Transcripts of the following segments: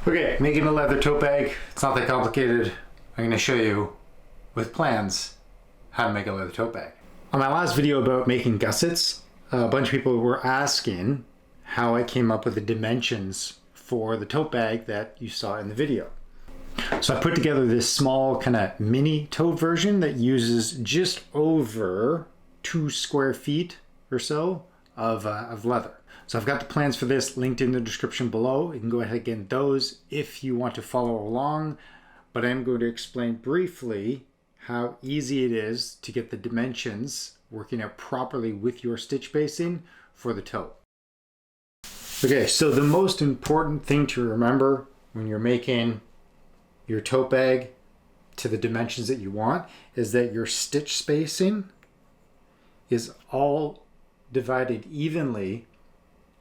Okay, making a leather tote bag. It's not that complicated. I'm going to show you with plans how to make a leather tote bag. On my last video about making gussets, a bunch of people were asking how I came up with the dimensions for the tote bag that you saw in the video. So I put together this small kind of mini tote version that uses just over 2 square feet or so of leather. So I've got the plans for this linked in the description below. You can go ahead and get those if you want to follow along, but I'm going to explain briefly how easy it is to get the dimensions working out properly with your stitch spacing for the tote. Okay, so the most important thing to remember when you're making your tote bag to the dimensions that you want is that your stitch spacing is all divided evenly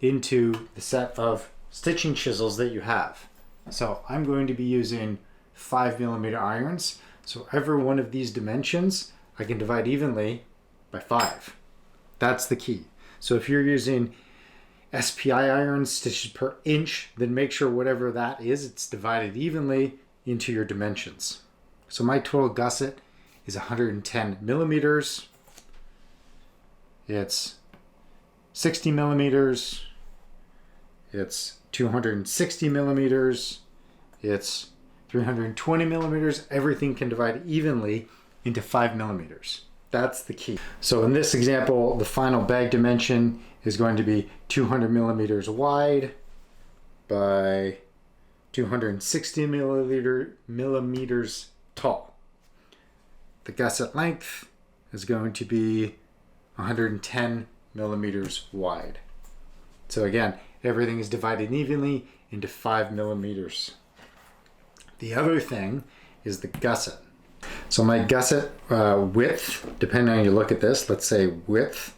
into the set of stitching chisels that you have. So I'm going to be using 5mm irons. So every one of these dimensions I can divide evenly by 5. That's the key. So if you're using SPI irons, stitches per inch, then make sure whatever that is, it's divided evenly into your dimensions. So my total gusset is 110mm. It's 60mm. It's 260mm. It's 320mm. Everything can divide evenly into 5mm. That's the key. So in this example, the final bag dimension is going to be 200mm wide by 260mm tall. The gusset length is going to be 110mm wide. So again, everything is divided evenly into 5mm. The other thing is the gusset. So my gusset width, depending on how you look at this, let's say width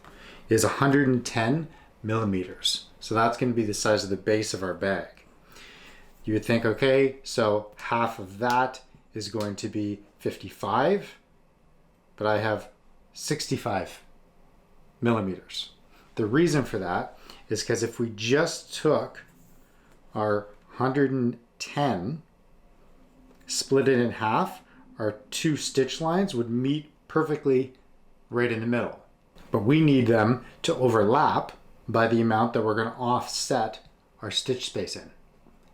is 110mm. So that's going to be the size of the base of our bag. You would think, okay, so half of that is going to be 55, but I have 65mm. The reason for that is because if we just took our 110, split it in half, our 2 stitch lines would meet perfectly right in the middle. But we need them to overlap by the amount that we're going to offset our stitch space in.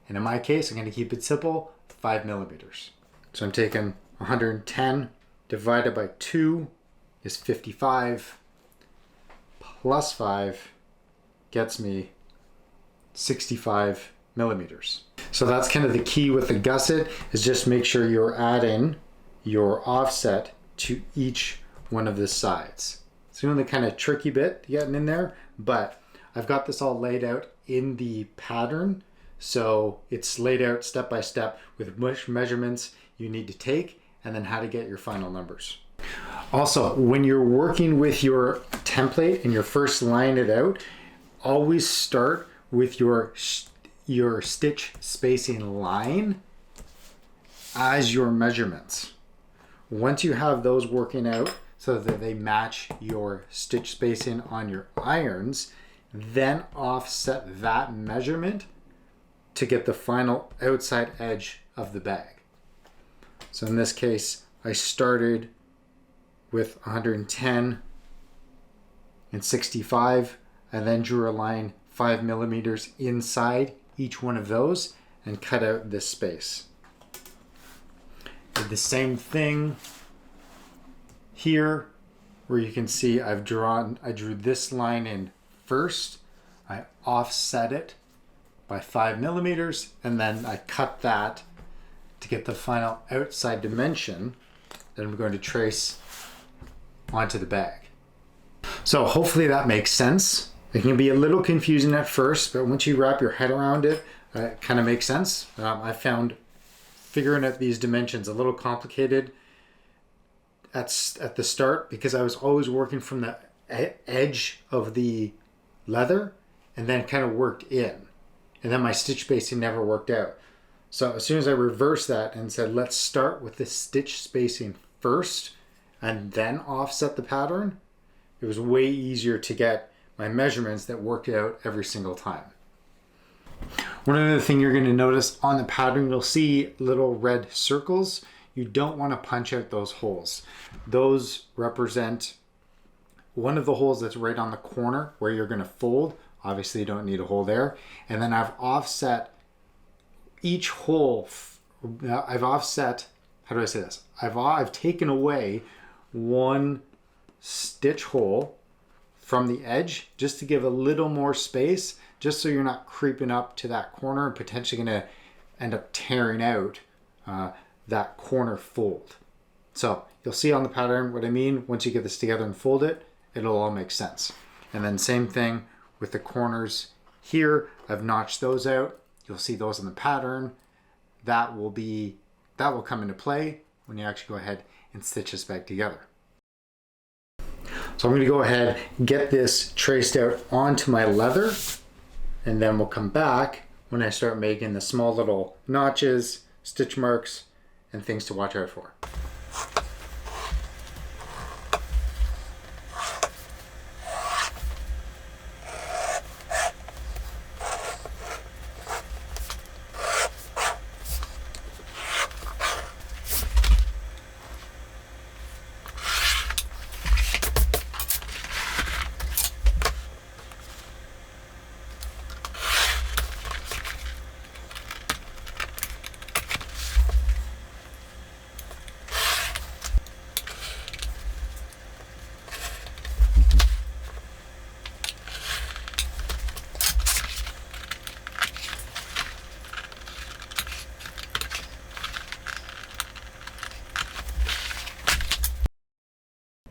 And in my case, I'm going to keep it simple, 5mm. So I'm taking 110 divided by 2 is 55, plus 5 gets me 65mm. So that's kind of the key with the gusset, is just make sure you're adding your offset to each one of the sides. It's the only kind of tricky bit getting in there, but I've got this all laid out in the pattern. So it's laid out step by step with which measurements you need to take and then how to get your final numbers. Also, when you're working with your template and you're first line it out, always start with your stitch spacing line as your measurements. Once you have those working out so that they match your stitch spacing on your irons, then offset that measurement to get the final outside edge of the bag. So in this case, I started with 110 and 65, and then drew a line 5mm inside each one of those and cut out this space. Did the same thing here, where you can see I drew this line in first, I offset it by 5mm, and then I cut that to get the final outside dimension that I'm going to trace onto the bag. So hopefully that makes sense. It can be a little confusing at first, but once you wrap your head around it, it kind of makes sense. I found figuring out these dimensions a little complicated at the start because I was always working from the edge of the leather and then kind of worked in. And then my stitch spacing never worked out. So as soon as I reversed that and said, let's start with the stitch spacing first and then offset the pattern, it was way easier to get my measurements that worked out every single time. One other thing you're going to notice on the pattern, you'll see little red circles. You don't want to punch out those holes. Those represent one of the holes that's right on the corner where you're going to fold. Obviously you don't need a hole there. And then I've offset each hole. I've offset, how do I say this? I've taken away one stitch hole from the edge just to give a little more space, just so you're not creeping up to that corner and potentially going to end up tearing out that corner fold. So you'll see on the pattern what I mean. Once you get this together and fold it, it'll all make sense. And then same thing with the corners here. I've notched those out. You'll see those in the pattern. That will come into play when you actually go ahead and stitch this back together. So I'm going to go ahead and get this traced out onto my leather, and then we'll come back when I start making the small little notches, stitch marks, and things to watch out for.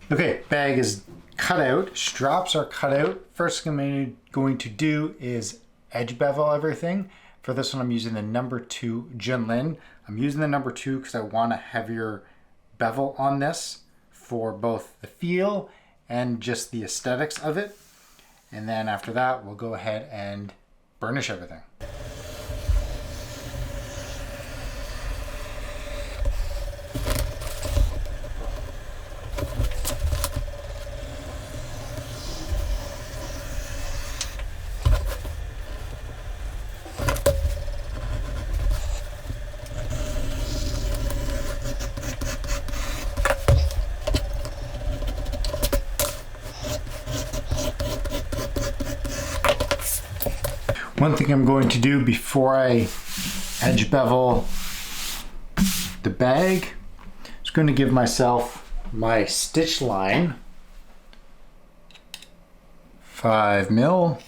Okay, bag is cut out, straps are cut out. First thing I'm going to do is edge bevel everything. For this one, I'm using the number 2 Junlin. I'm using the number 2 because I want a heavier bevel on this for both the feel and just the aesthetics of it. And then after that, we'll go ahead and burnish everything. One thing I'm going to do before I edge bevel the bag is going to give myself my stitch line, 5 mil,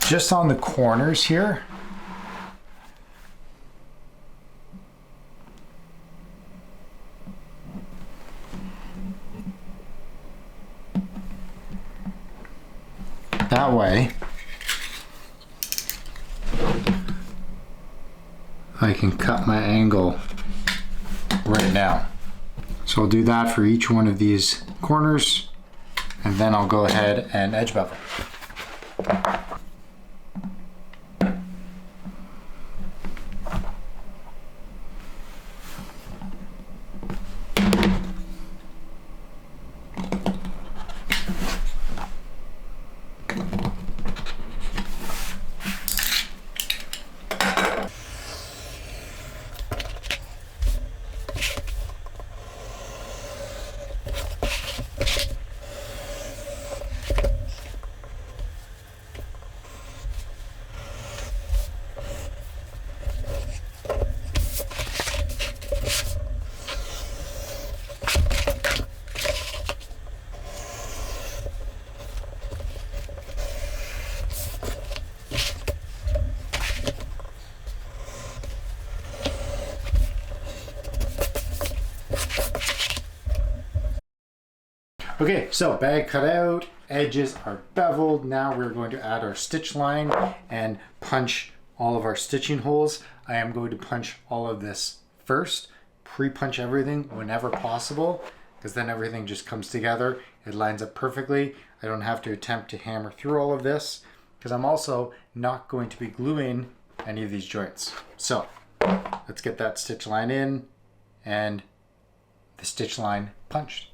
just on the corners here. That way I can cut my angle right now. So I'll do that for each one of these corners, and then I'll go ahead and edge bevel. Okay, so bag cut out, edges are beveled. Now we're going to add our stitch line and punch all of our stitching holes. I am going to punch all of this first, pre-punch everything whenever possible, because then everything just comes together. It lines up perfectly. I don't have to attempt to hammer through all of this, because I'm also not going to be gluing any of these joints. So let's get that stitch line in and the stitch line punched.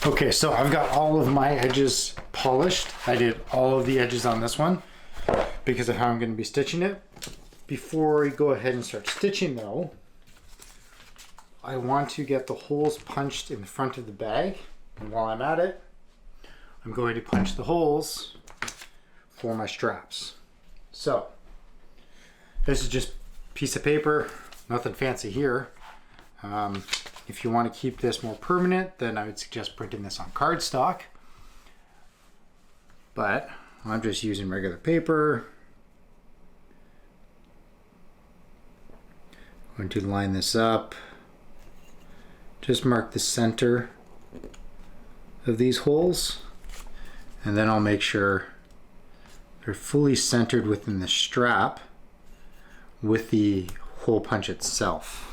Okay, so I've got all of my edges polished. I did all of the edges on this one because of how I'm going to be stitching it. Before we go ahead and start stitching though, I want to get the holes punched in the front of the bag. And while I'm at it, I'm going to punch the holes for my straps. So this is just a piece of paper, nothing fancy here. If you want to keep this more permanent, then I would suggest printing this on cardstock. But I'm just using regular paper. I'm going to line this up. Just mark the center of these holes, and then I'll make sure they're fully centered within the strap with the hole punch itself.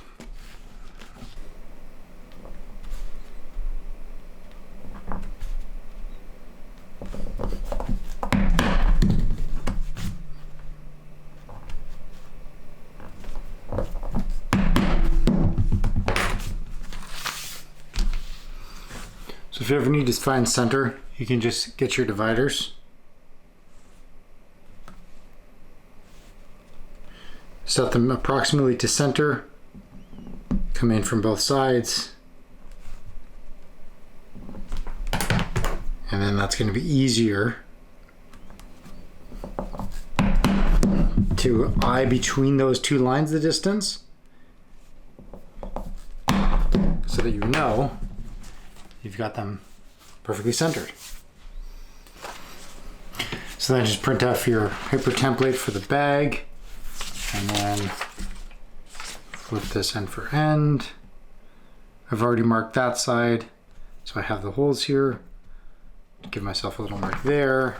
So if you ever need to find center, you can just get your dividers. Set them approximately to center. Come in from both sides. And then that's going to be easier to eye between those two lines the distance, so that you know you've got them perfectly centered. So then just print off your paper template for the bag and then flip this end for end. I've already marked that side, so I have the holes here. Give myself a little mark there.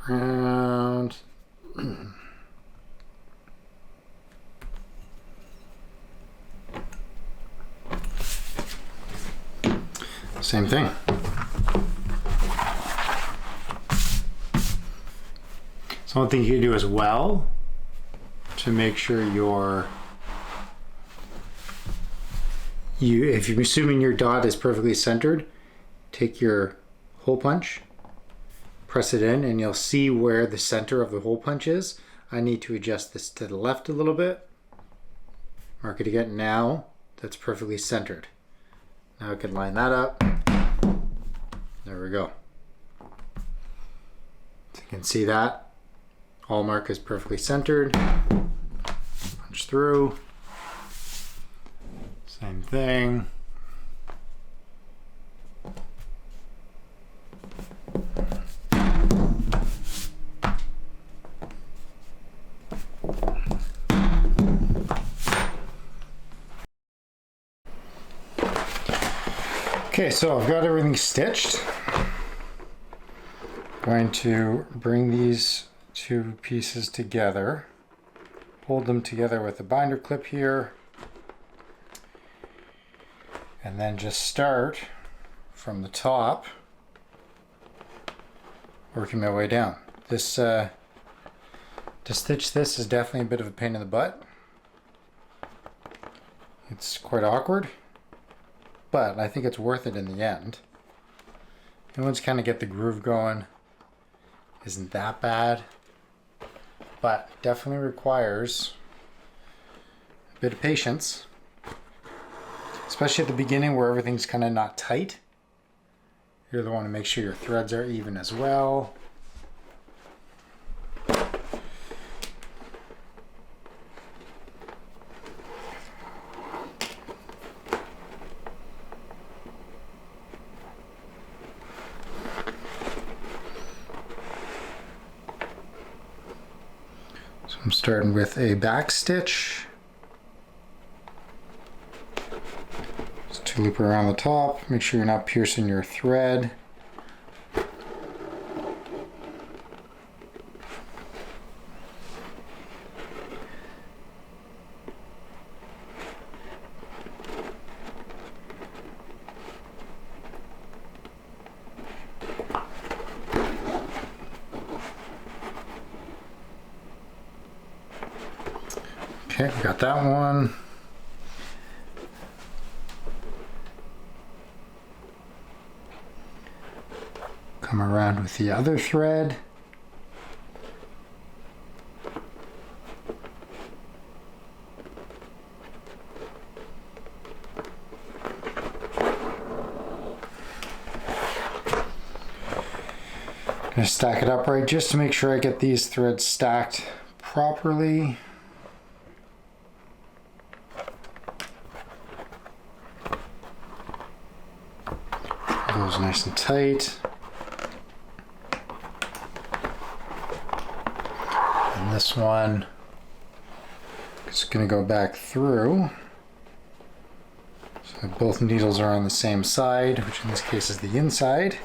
Around. Same thing. So one thing you can do as well to make sure if you're assuming your dot is perfectly centered, take your hole punch, press it in, and you'll see where the center of the hole punch is. I need to adjust this to the left a little bit. Mark it again. Now that's perfectly centered. Now I can line that up. There we go. So you can see that. All mark is perfectly centered. Punch through. Same thing. Okay, so I've got everything stitched. Going to bring these two pieces together, hold them together with a binder clip here, and then just start from the top, working my way down. This to stitch this is definitely a bit of a pain in the butt. It's quite awkward, but I think it's worth it in the end. And once you kind of get the groove going, isn't that bad, but definitely requires a bit of patience, especially at the beginning where everything's kind of not tight. You're the one to make sure your threads are even as well. I'm starting with a back stitch. Just to loop around the top. Make sure you're not piercing your thread. Okay, we got that one. Come around with the other thread. Gonna stack it upright just to make sure I get these threads stacked properly. Those nice and tight. And this one is going to go back through. So both needles are on the same side, which in this case is the inside.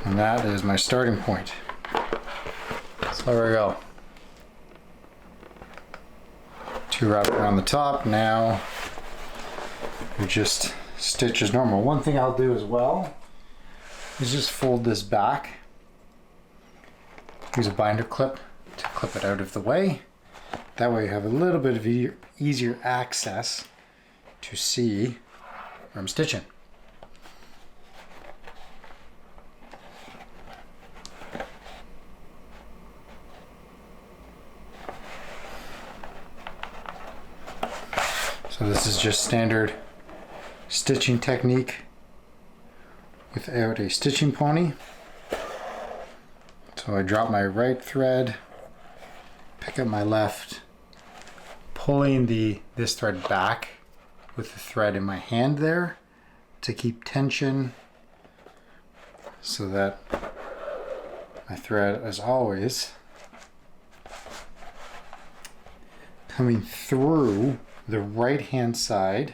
And that is my starting point. So there we go. Two wrapped around the top. Now you just stitch as normal. One thing I'll do as well is just fold this back. Use a binder clip to clip it out of the way. That way you have a little bit of easier access to see where I'm stitching. So this is just standard stitching technique without a stitching pony. So I drop my right thread, pick up my left, pulling this thread back with the thread in my hand there to keep tension, so that my thread, as always, coming through the right hand side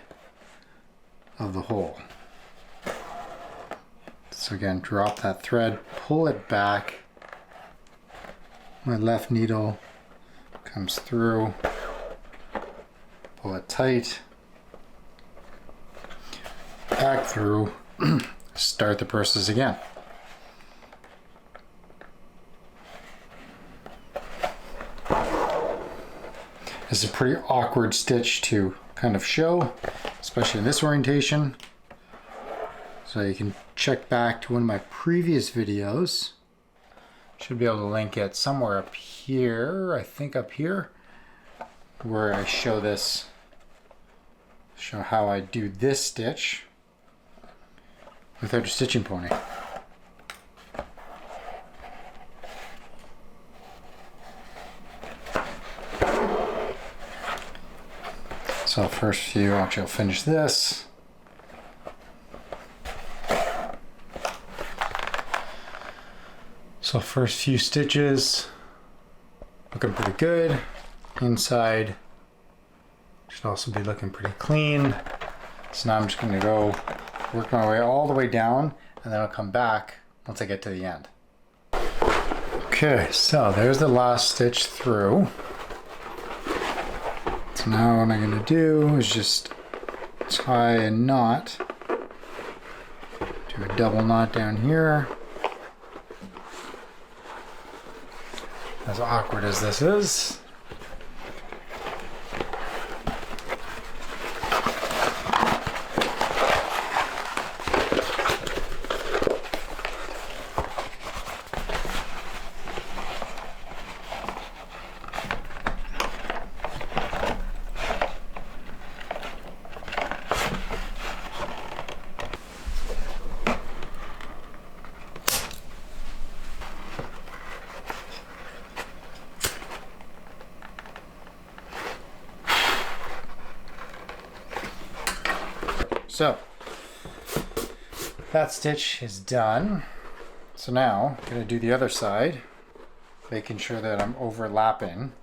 of the hole. So again, drop that thread, pull it back. My left needle comes through, pull it tight, back through, start the process again. This is a pretty awkward stitch to kind of show, especially in this orientation. So you can check back to one of my previous videos. Should be able to link it somewhere up here, I think up here, where I show this, show how I do this stitch without a stitching pony. So first few, actually I'll finish this. So first few stitches, looking pretty good. Inside should also be looking pretty clean. So now I'm just gonna go work my way all the way down, and then I'll come back once I get to the end. Okay, so there's the last stitch through. So now what I'm going to do is just tie a knot, do a double knot down here. As awkward as this is. So that stitch is done. So now I'm going to do the other side, making sure that I'm overlapping.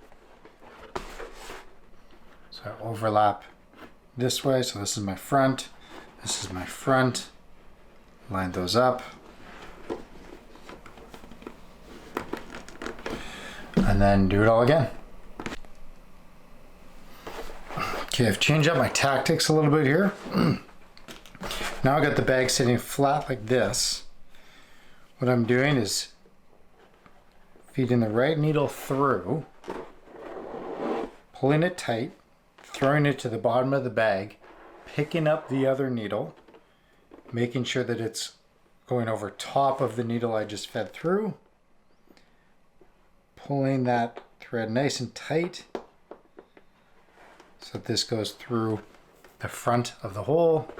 So I overlap this way. So this is my front. This is my front. Line those up. And then do it all again. Okay, I've changed up my tactics a little bit here. Now I got the bag sitting flat like this. What I'm doing is feeding the right needle through, pulling it tight, throwing it to the bottom of the bag, picking up the other needle, making sure that it's going over top of the needle I just fed through, pulling that thread nice and tight so that this goes through the front of the hole,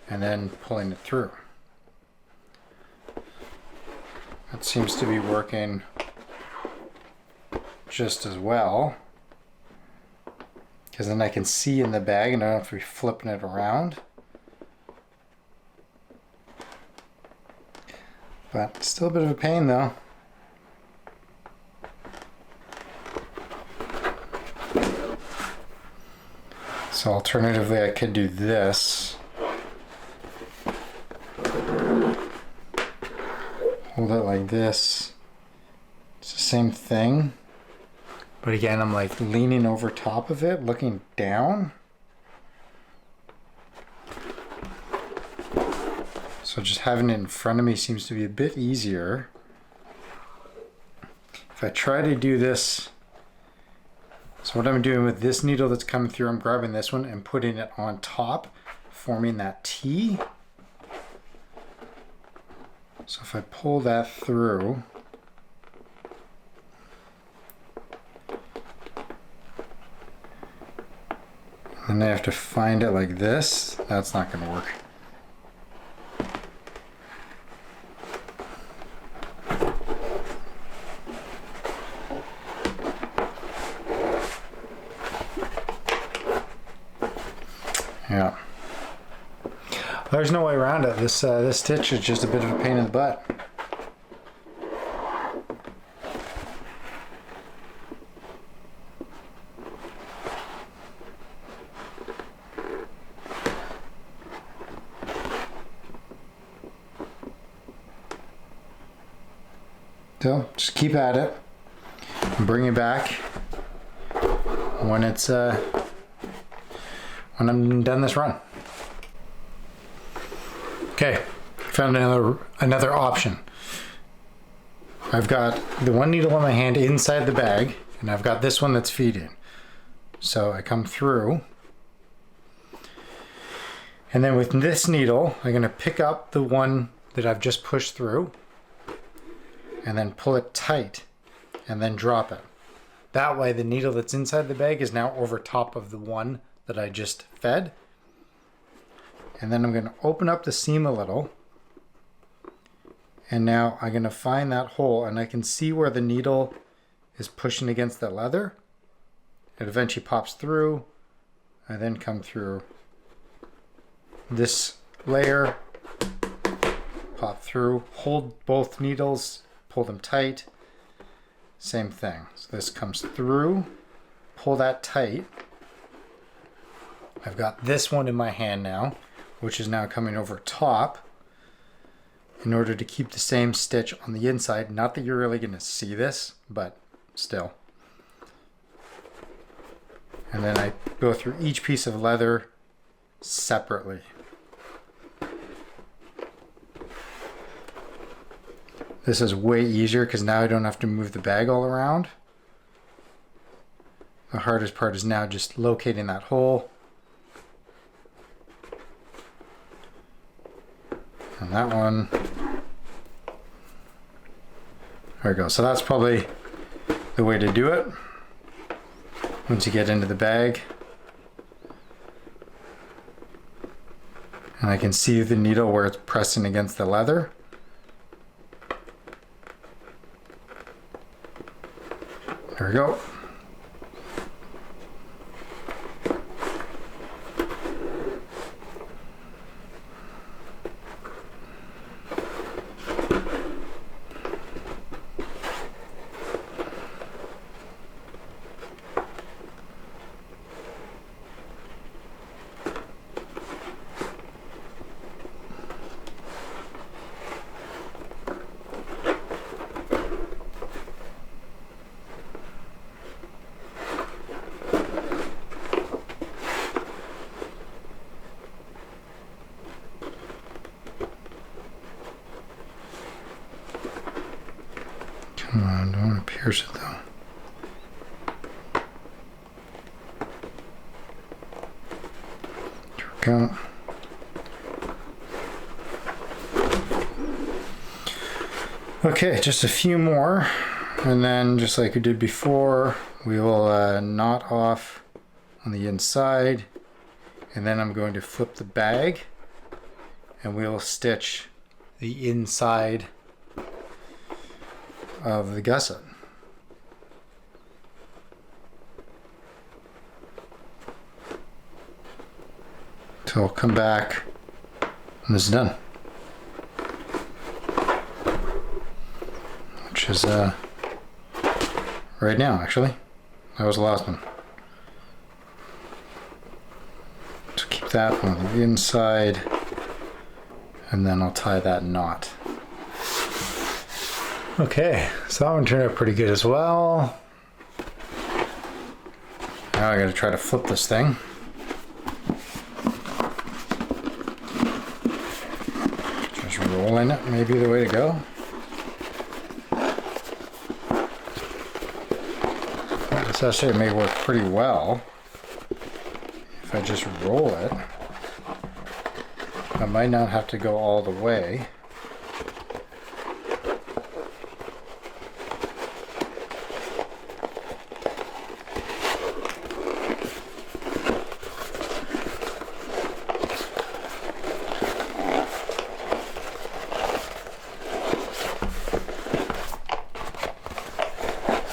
and then pulling it through. That seems to be working just as well, because then I can see in the bag and I don't have to be flipping it around. But still a bit of a pain though. So alternatively I could do this. Hold it like this. It's the same thing. But again, I'm like leaning over top of it, looking down. So just having it in front of me seems to be a bit easier. If I try to do this, so what I'm doing with this needle that's coming through, I'm grabbing this one and putting it on top, forming that T. So if I pull that through, and I have to find it like this, that's not going to work. Yeah. There's no way around it. This stitch is just a bit of a pain in the butt. So just keep at it and bring it back when it's when I'm done this run. Okay, found another option. I've got the one needle on my hand inside the bag, and I've got this one that's feeding. So I come through, and then with this needle, I'm gonna pick up the one that I've just pushed through, and then pull it tight, and then drop it. That way the needle that's inside the bag is now over top of the one that I just fed. And then I'm going to open up the seam a little, and now I'm going to find that hole, and I can see where the needle is pushing against the leather. It eventually pops through. I then come through this layer, pop through, hold both needles, pull them tight, same thing. So this comes through, pull that tight. I've got this one in my hand now, which is now coming over top in order to keep the same stitch on the inside. Not that you're really going to see this, but still. And then I go through each piece of leather separately. This is way easier because now I don't have to move the bag all around. The hardest part is now just locating that hole. And that one, there we go. So that's probably the way to do it. Once you get into the bag, and I can see the needle where it's pressing against the leather. There we go. Come on, don't want to pierce it though. go. Okay, just a few more, and then just like we did before, we will knot off on the inside, and then I'm going to flip the bag and we will stitch the inside of the gusset. So I'll come back when this is done. Which is right now, actually. That was the last one. So keep that on the inside, and then I'll tie that knot. Okay, so that one turned out pretty good as well. Now I gotta try to flip this thing. Just rolling it, maybe the way to go. This actually may work pretty well if I just roll it. I might not have to go all the way.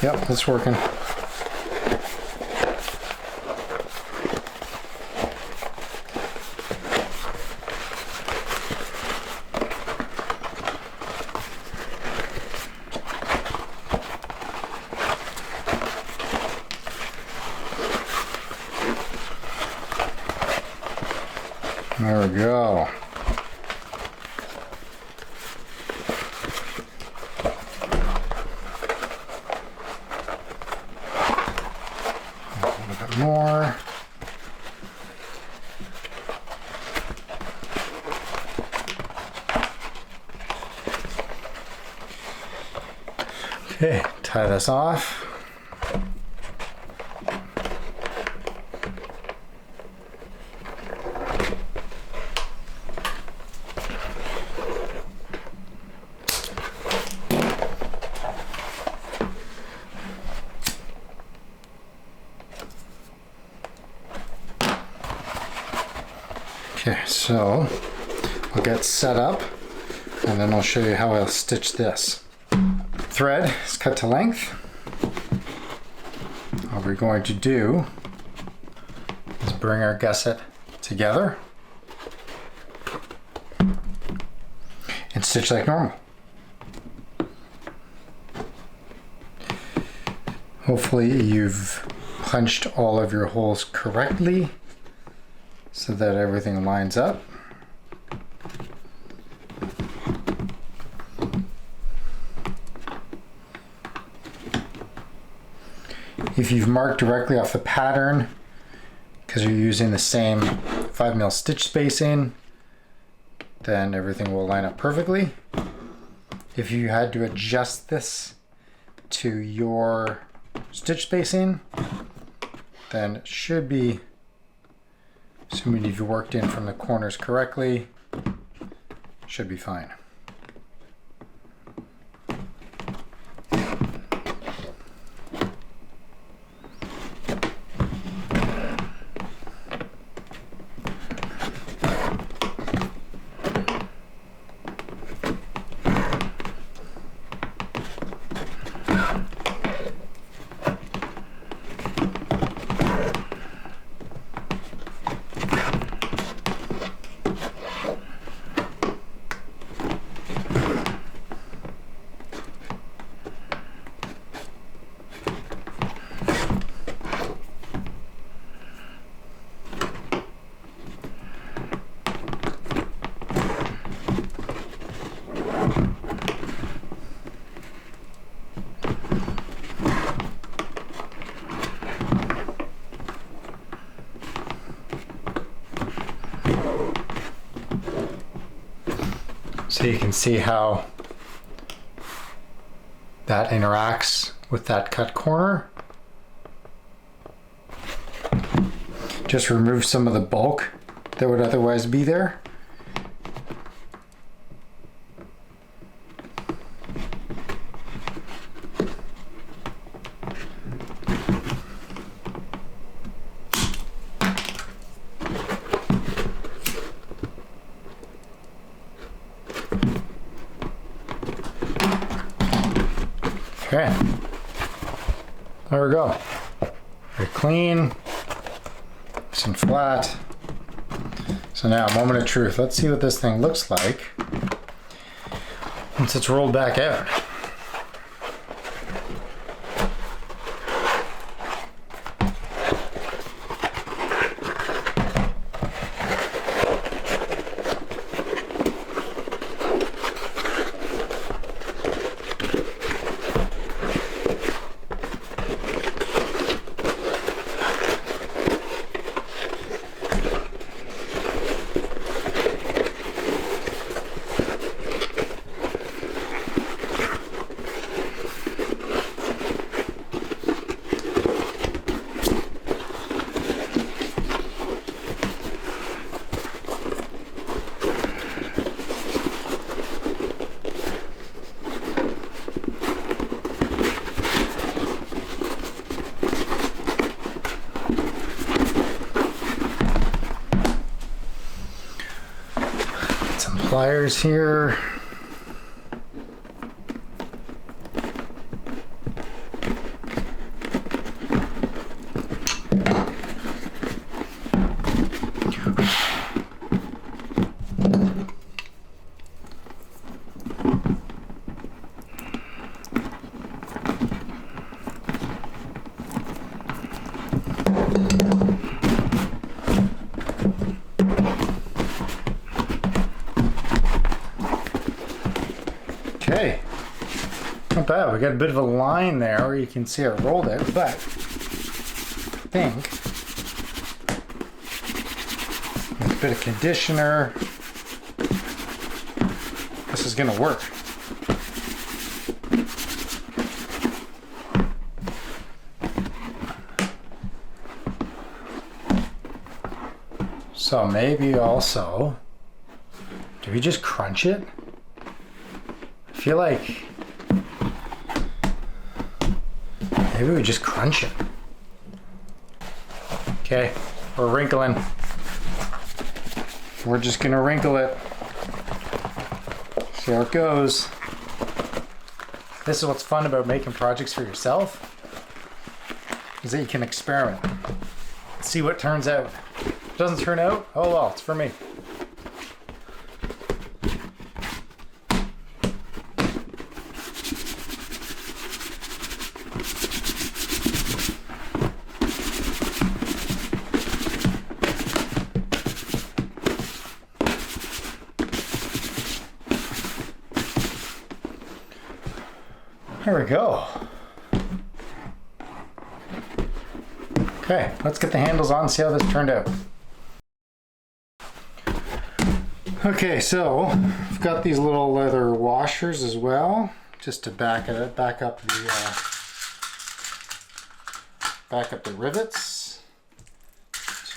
Yep, it's working. There we go. A little bit more. Okay, tie this off. Okay, so I'll get set up and then I'll show you how I'll stitch this. Thread is cut to length. What we're going to do is bring our gusset together and stitch like normal. Hopefully you've punched all of your holes correctly so that everything lines up. If you've marked directly off the pattern because you're using the same 5mm stitch spacing, then everything will line up perfectly. If you had to adjust this to your stitch spacing, then it should be, assuming you've worked in from the corners correctly, should be fine. So you can see how that interacts with that cut corner. Just remove some of the bulk that would otherwise be there. Okay, there we go. Very clean, nice and flat. So now, moment of truth. Let's see what this thing looks like once it's rolled back out. Pliers here. Okay, not bad. We got a bit of a line there where you can see I rolled it, but I think with a bit of conditioner, this is gonna work. So maybe also, do we just crunch it? I feel like maybe we just crunch it. Okay, we're wrinkling. We're just gonna wrinkle it. See how it goes. This is what's fun about making projects for yourself, is that you can experiment. See what turns out. If it doesn't turn out, oh well, it's for me. There we go. Okay, let's get the handles on and see how this turned out. Okay, so I've got these little leather washers as well, just to back up the rivets.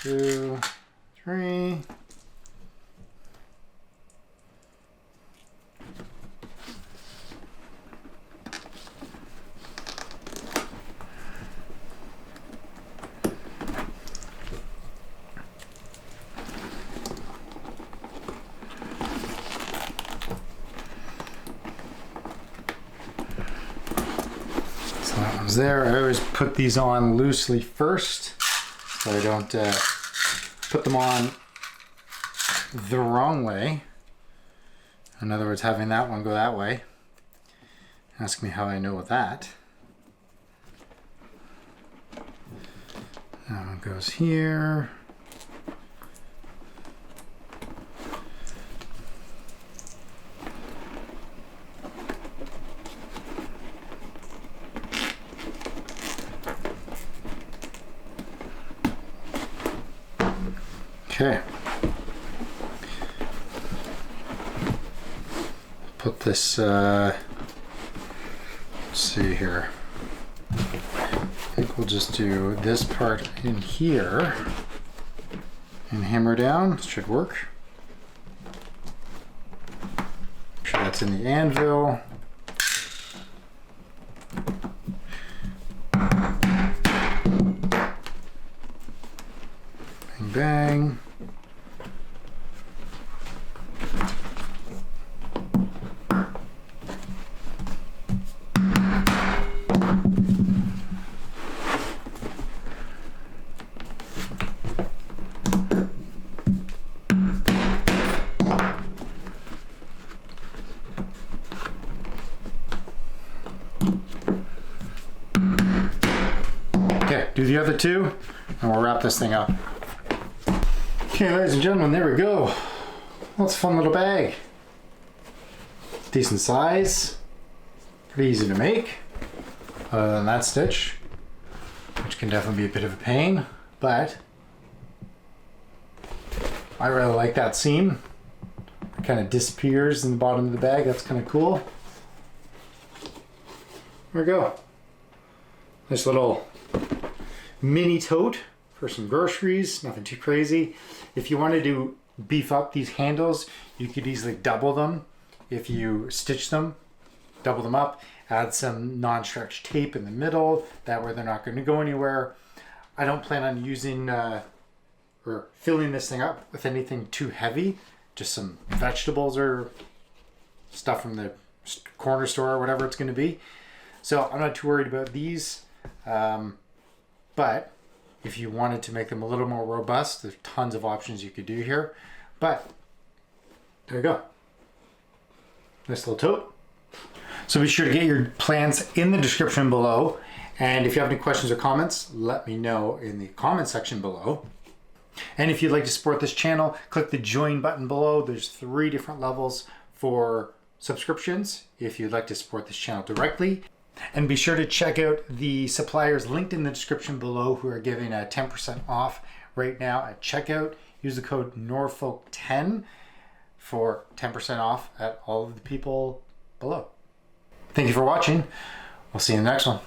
2, 3. There, I always put these on loosely first so I don't put them on the wrong way. In other words, having that one go that way. Ask me how I know that. That one goes here. Okay. Put this, let's see here. I think we'll just do this part in here. and hammer down. This should work. Make sure that's in the anvil. Bang, bang. Okay, do the other two, and we'll wrap this thing up. Okay, ladies and gentlemen, there we go. Well, it's a fun little bag. Decent size. Pretty easy to make. Other than that stitch, which can definitely be a bit of a pain, but I really like that seam. It kind of disappears in the bottom of the bag. That's kind of cool. There we go. Nice little mini tote for some groceries, nothing too crazy. If you wanted to beef up these handles, you could easily double them. If you stitch them, double them up, add some non-stretch tape in the middle, that way they're not going to go anywhere. I don't plan on using or filling this thing up with anything too heavy, just some vegetables or stuff from the corner store or whatever it's going to be. So I'm not too worried about these. But if you wanted to make them a little more robust, there's tons of options you could do here. But there you go. Nice little tote. So be sure to get your plans in the description below. And if you have any questions or comments, let me know in the comment section below. And if you'd like to support this channel, click the join button below. There's 3 different levels for subscriptions if you'd like to support this channel directly. And be sure to check out the suppliers linked in the description below who are giving a 10% off right now at checkout. Use the code Norfolk10 for 10% off at all of the people below. Thank you for watching. We'll see you in the next one.